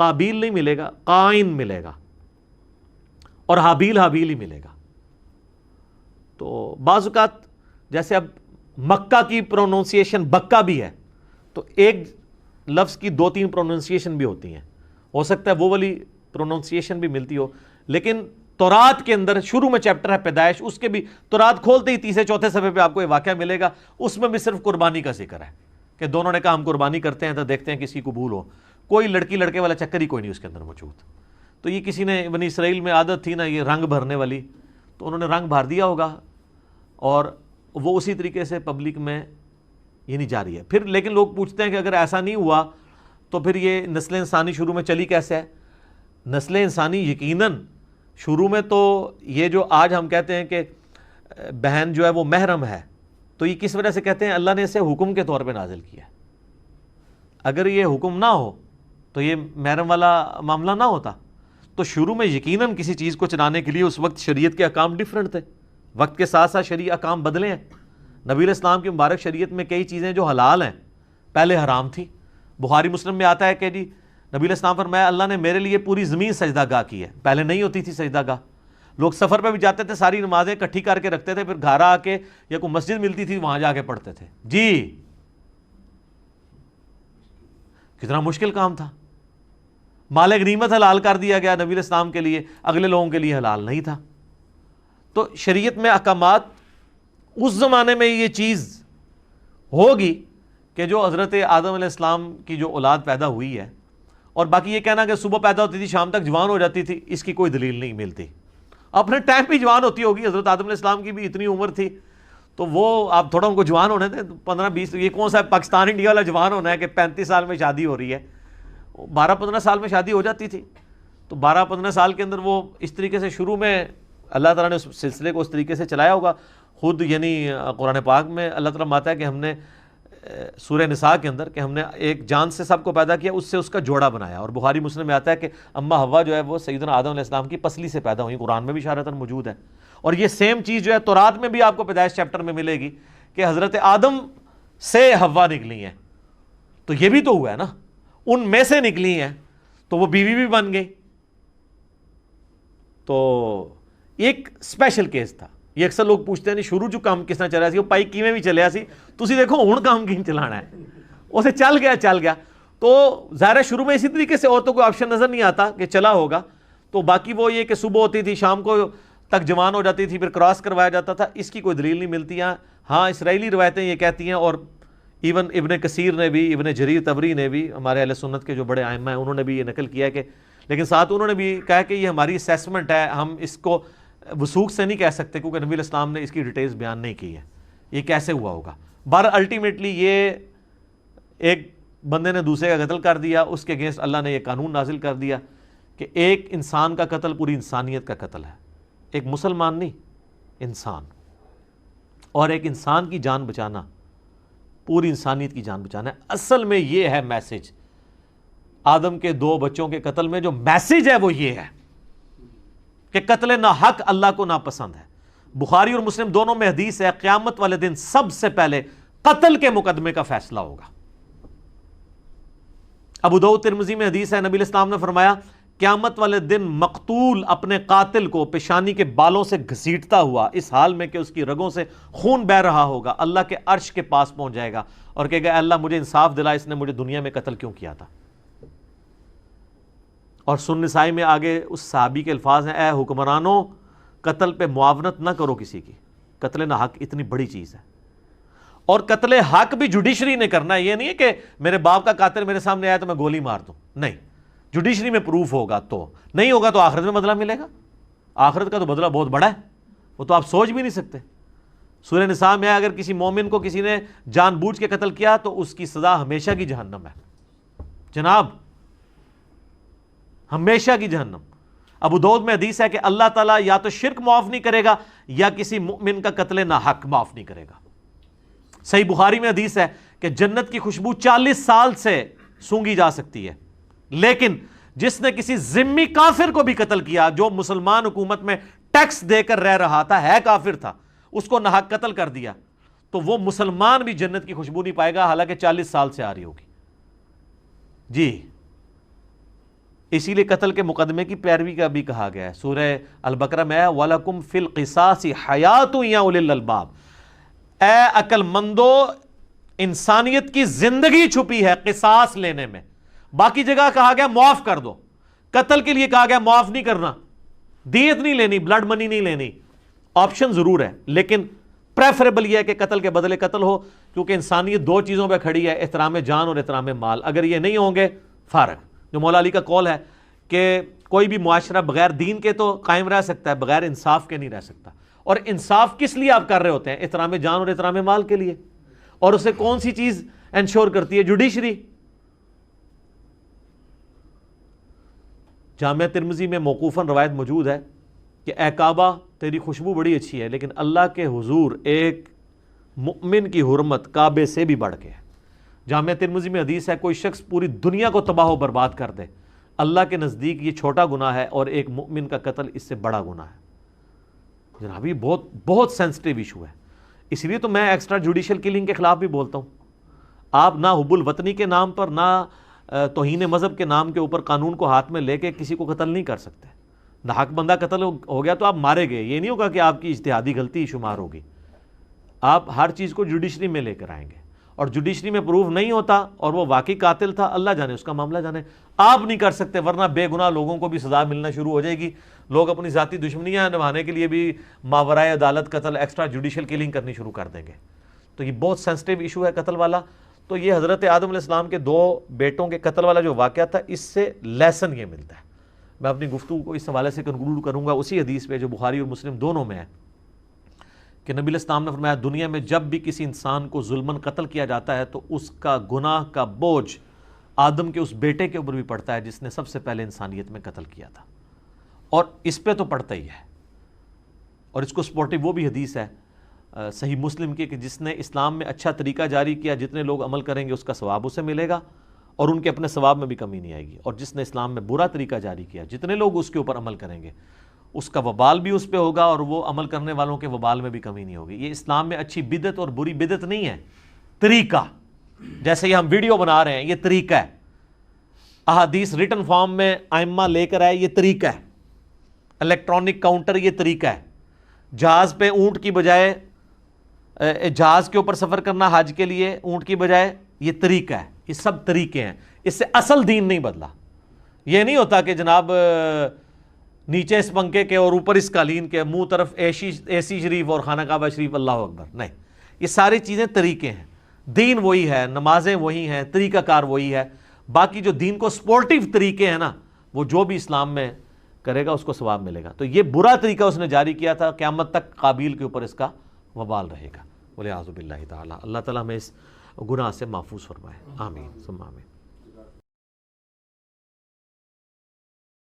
قابیل نہیں ملے گا، قائن ملے گا، اور حابیل ہی ملے گا۔ تو بعض اوقات جیسے اب مکہ کی پروننسیشن بکہ بھی ہے، تو ایک لفظ کی 2-3 پروننسیشن بھی ہوتی ہیں، ہو سکتا ہے وہ والی پروننسیشن بھی ملتی ہو، لیکن تورات کے اندر شروع میں چیپٹر ہے پیدائش، اس کے بھی تورات کھولتے ہی 3-4 صفحے پہ آپ کو یہ واقعہ ملے گا، اس میں بھی صرف قربانی کا ذکر ہے کہ دونوں نے کہا ہم قربانی کرتے ہیں تو دیکھتے ہیں کس کی قبول ہو، کوئی لڑکی لڑکے والا چکر ہی کوئی نہیں اس کے اندر موجود۔ تو یہ کسی نے بنی اسرائیل میں عادت تھی نا یہ رنگ بھرنے والی، تو انہوں نے رنگ بھر دیا ہوگا اور وہ اسی طریقے سے پبلک میں یہ نہیں جاری ہے۔ پھر لیکن لوگ پوچھتے ہیں کہ اگر ایسا نہیں ہوا تو پھر یہ نسل انسانی شروع میں چلی کیسے ہے؟ نسل انسانی یقیناً شروع میں تو یہ جو آج ہم کہتے ہیں کہ بہن جو ہے وہ محرم ہے، تو یہ کس وجہ سے کہتے ہیں؟ اللہ نے اسے حکم کے طور پہ نازل کیا ہے۔ اگر یہ حکم نہ ہو تو یہ محرم والا معاملہ نہ ہوتا۔ تو شروع میں یقیناً کسی چیز کو چلانے کے لیے اس وقت شریعت کے احکام ڈیفرنٹ تھے، وقت کے ساتھ ساتھ شرعی احکام بدلے ہیں۔ نبی علیہ السلام کی مبارک شریعت میں کئی چیزیں جو حلال ہیں پہلے حرام تھی۔ بخاری مسلم میں آتا ہے کہ جی نبی علیہ السلام فرمایا اللہ نے میرے لیے پوری زمین سجدہ گاہ کی ہے، پہلے نہیں ہوتی تھی سجدہ گاہ۔ لوگ سفر پہ بھی جاتے تھے، ساری نمازیں اکٹھی کر کے رکھتے تھے، پھر گھر آ کے یا کوئی مسجد ملتی تھی وہاں جا کے پڑھتے تھے۔ جی کتنا مشکل کام تھا۔ مال غنیمت حلال کر دیا گیا نبی علیہ السلام کے لیے، اگلے لوگوں کے لیے حلال نہیں تھا۔ تو شریعت میں احکامات اس زمانے میں یہ چیز ہوگی کہ جو حضرت آدم علیہ السلام کی جو اولاد پیدا ہوئی ہے، اور باقی یہ کہنا کہ صبح پیدا ہوتی تھی شام تک جوان ہو جاتی تھی، اس کی کوئی دلیل نہیں ملتی۔ اپنے ٹائم پہ جوان ہوتی ہوگی، حضرت آدم علیہ السلام کی بھی اتنی عمر تھی، تو وہ آپ تھوڑا ان کو جوان ہونے دیں، 15-20، یہ کون سا پاکستان انڈیا والا جوان ہونا ہے کہ 35 سال میں شادی ہو رہی ہے، 12-15 سال میں شادی ہو جاتی تھی۔ تو 12-15 سال کے اندر وہ اس طریقے سے شروع میں اللہ تعالیٰ نے اس سلسلے کو اس طریقے سے چلایا ہوگا۔ خود یعنی قرآن پاک میں اللہ تعالیٰ ماتا ہے کہ ہم نے سورہ نساء کے اندر کہ ہم نے ایک جان سے سب کو پیدا کیا، اس سے اس کا جوڑا بنایا، اور بخاری مسلم میں آتا ہے کہ اماں حوا جو ہے وہ سیدنا آدم علیہ السلام کی پسلی سے پیدا ہوئی، قرآن میں بھی اشارتاً موجود ہے۔ اور یہ سیم چیز جو ہے تورات میں بھی آپ کو پیدائش چیپٹر میں ملے گی کہ حضرت آدم سے حوا نکلی ہیں، تو یہ بھی تو ہوا ہے نا، ان میں سے نکلی ہیں تو وہ بیوی بھی بن گئی۔ تو ایک اسپیشل کیس تھا۔ یہ اکثر لوگ پوچھتے ہیں نہیں شروع جو کام کس طرح چلیا سی، وہ پائی کیویں بھی چلیا سی، تسی دیکھو ہن کام کیں چلانا ہے، اسے چل گیا۔ تو ظاہر ہے شروع میں اسی طریقے سے عورتوں کو آپشن نظر نہیں آتا کہ چلا ہوگا، تو باقی وہ یہ کہ صبح ہوتی تھی شام کو تک جوان ہو جاتی تھی، پھر کراس کروایا جاتا تھا، اس کی کوئی دلیل نہیں ملتی ہے۔ ہاں اسرائیلی روایتیں یہ کہتی ہیں، اور ایون ابن کثیر نے بھی، ابن جریر طبری نے بھی، ہمارے اہل سنت کے جو بڑے ائمہ ہیں انہوں نے بھی یہ نقل کیا ہے کہ، لیکن ساتھ انہوں نے بھی کہا کہ یہ ہماری اسیسمنٹ ہے، ہم اس کو وثوق سے نہیں کہہ سکتے کیونکہ نبی علیہ السلام نے اس کی ڈیٹیلز بیان نہیں کی ہے، یہ کیسے ہوا ہوگا۔ الٹیمیٹلی یہ ایک بندے نے دوسرے کا قتل کر دیا، اس کے اگینسٹ اللہ نے یہ قانون نازل کر دیا کہ ایک انسان کا قتل پوری انسانیت کا قتل ہے، ایک مسلمان نہیں، انسان، اور ایک انسان کی جان بچانا پوری انسانیت کی جان بچانا ہے۔ اصل میں یہ ہے میسج، آدم کے 2 بچوں کے قتل میں جو میسج ہے وہ یہ ہے کہ قتل ناحق اللہ کو ناپسند ہے۔ بخاری اور مسلم دونوں میں حدیث ہے قیامت والے دن سب سے پہلے قتل کے مقدمے کا فیصلہ ہوگا۔ ابو داؤد ترمذی میں حدیث ہے نبی علیہ السلام نے فرمایا قیامت والے دن مقتول اپنے قاتل کو پیشانی کے بالوں سے گھسیٹتا ہوا اس حال میں کہ اس کی رگوں سے خون بہہ رہا ہوگا، اللہ کے عرش کے پاس پہنچ جائے گا اور کہے گا اے اللہ مجھے انصاف دلا، اس نے مجھے دنیا میں قتل کیوں کیا تھا۔ اور سنن نسائی میں آگے اس صحابی کے الفاظ ہیں اے حکمرانوں قتل پہ معاونت نہ کرو کسی کی، قتل نہ حق اتنی بڑی چیز ہے، اور قتل حق بھی جوڈیشری نے کرنا ہے، یہ نہیں ہے کہ میرے باپ کا قاتل میرے سامنے آیا تو میں گولی مار دوں، نہیں، جوڈیشری میں پروف ہوگا، تو نہیں ہوگا تو آخرت میں بدلہ ملے گا، آخرت کا تو بدلہ بہت بڑا ہے، وہ تو آپ سوچ بھی نہیں سکتے۔ سورہ نساء میں اگر کسی مومن کو کسی نے جان بوجھ کے قتل کیا تو اس کی سزا ہمیشہ کی جہنم ہے، جناب ہمیشہ کی جہنم۔ ابو داؤد میں حدیث ہے کہ اللہ تعالیٰ یا تو شرک معاف نہیں کرے گا یا کسی مؤمن کا قتل ناحق معاف نہیں کرے گا۔ صحیح بخاری میں حدیث ہے کہ جنت کی خوشبو 40 سال سے سونگی جا سکتی ہے، لیکن جس نے کسی ذمی کافر کو بھی قتل کیا جو مسلمان حکومت میں ٹیکس دے کر رہ رہا تھا، ہے کافر تھا، اس کو ناحق قتل کر دیا تو وہ مسلمان بھی جنت کی خوشبو نہیں پائے گا، حالانکہ 40 سال سے آ رہی ہوگی۔ جی اسی لیے قتل کے مقدمے کی پیروی کا بھی کہا گیا ہے، سورہ البقرہ میں وَلَكُمْ فِي الْقِصَاصِ حَيَاتٌ يَا أُولِي الْأَلْبَابِ، اے عقل مندو انسانیت کی زندگی چھپی ہے قصاص لینے میں۔ باقی جگہ کہا گیا معاف کر دو، قتل کے لیے کہا گیا معاف نہیں کرنا، دیت نہیں لینی، بلڈ منی نہیں لینی، آپشن ضرور ہے لیکن پریفریبل یہ ہے کہ قتل کے بدلے قتل ہو، کیونکہ انسانیت دو چیزوں پہ کھڑی ہے، احترام جان اور احترام مال۔ اگر یہ نہیں ہوں گے فارغ، جو مولا علی کا قول ہے کہ کوئی بھی معاشرہ بغیر دین کے تو قائم رہ سکتا ہے، بغیر انصاف کے نہیں رہ سکتا۔ اور انصاف کس لیے آپ کر رہے ہوتے ہیں؟ احترام جان اور احترام مال کے لیے۔ اور اسے کون سی چیز انشور کرتی ہے؟ جوڈیشری۔ جامعہ ترمذی میں موقوفاً روایت موجود ہے کہ اے کعبہ تیری خوشبو بڑی اچھی ہے، لیکن اللہ کے حضور ایک مؤمن کی حرمت کعبے سے بھی بڑھ کے ہے۔ جامعہ ترمذی میں حدیث ہے کوئی شخص پوری دنیا کو تباہ و برباد کر دے، اللہ کے نزدیک یہ چھوٹا گناہ ہے اور ایک مؤمن کا قتل اس سے بڑا گناہ ہے۔ جناب یہ بہت بہت سینسٹیو ایشو ہے، اس لیے تو میں ایکسٹرا جوڈیشل کلنگ کے خلاف بھی بولتا ہوں۔ آپ نہ حب الوطنی کے نام پر، نہ توہین مذہب کے نام کے اوپر قانون کو ہاتھ میں لے کے کسی کو قتل نہیں کر سکتے۔ ناحق بندہ قتل ہو گیا تو آپ مارے گئے، یہ نہیں ہوگا کہ آپ کی اجتہادی غلطی شمار ہوگی۔ آپ ہر چیز کو جوڈیشری میں لے کر آئیں گے، اور جوڈیشری میں پروف نہیں ہوتا اور وہ واقعی قاتل تھا، اللہ جانے اس کا معاملہ جانے، آپ نہیں کر سکتے، ورنہ بے گناہ لوگوں کو بھی سزا ملنا شروع ہو جائے گی۔ لوگ اپنی ذاتی دشمنیاں نبھانے کے لیے بھی ماورائے عدالت قتل، ایکسٹرا جوڈیشل کلنگ کرنی شروع کر دیں گے۔ تو یہ بہت سینسٹیو ایشو ہے قتل والا۔ تو یہ حضرت آدم علیہ السلام کے 2 بیٹوں کے قتل والا جو واقعہ تھا، اس سے لیسن یہ ملتا ہے۔ میں اپنی گفتگو کو اس حوالے سے کنکلوڈ کروں گا اسی حدیث پہ جو بخاری اور مسلم دونوں میں ہے کہ نبی علیہ السلام نے فرمایا دنیا میں جب بھی کسی انسان کو ظلماً قتل کیا جاتا ہے تو اس کا گناہ کا بوجھ آدم کے اس بیٹے کے اوپر بھی پڑتا ہے جس نے سب سے پہلے انسانیت میں قتل کیا تھا، اور اس پہ تو پڑتا ہی ہے۔ اور اس کو سپورٹو وہ بھی حدیث ہے صحیح مسلم کی کہ جس نے اسلام میں اچھا طریقہ جاری کیا، جتنے لوگ عمل کریں گے اس کا ثواب اسے ملے گا اور ان کے اپنے ثواب میں بھی کمی نہیں آئے گی، اور جس نے اسلام میں برا طریقہ جاری کیا، جتنے لوگ اس کے اوپر عمل کریں گے اس کا وبال بھی اس پہ ہوگا اور وہ عمل کرنے والوں کے وبال میں بھی کمی نہیں ہوگی۔ یہ اسلام میں اچھی بدعت اور بری بدعت نہیں ہے، طریقہ۔ جیسے یہ ہم ویڈیو بنا رہے ہیں، یہ طریقہ ہے۔ احادیث ریٹن فارم میں ائمہ لے کر آئے، یہ طریقہ ہے۔ الیکٹرانک کاؤنٹر، یہ طریقہ ہے۔ جہاز پہ اونٹ کی بجائے جہاز کے اوپر سفر کرنا حج کے لیے اونٹ کی بجائے، یہ طریقہ ہے۔ یہ سب طریقے ہیں، اس سے اصل دین نہیں بدلا۔ یہ نہیں ہوتا کہ جناب نیچے اس پنکھے کے اور اوپر اس قالین کے، منہ طرف اے سی شریف اور خانہ کعبہ شریف، اللہ اکبر، نہیں۔ یہ ساری چیزیں طریقے ہیں، دین وہی ہے، نمازیں وہی ہیں، طریقہ کار وہی ہے۔ باقی جو دین کو سپورٹیو طریقے ہیں نا، وہ جو بھی اسلام میں کرے گا اس کو ثواب ملے گا۔ تو یہ برا طریقہ اس نے جاری کیا تھا، قیامت تک قابیل کے اوپر اس کا وبال رہے گا۔ وَلِعَاذُ بِاللَّهِ تعالیٰ، اللہ تعالیٰ ہمیں اس گناہ سے محفوظ فرمائے، آمین ثم آمین۔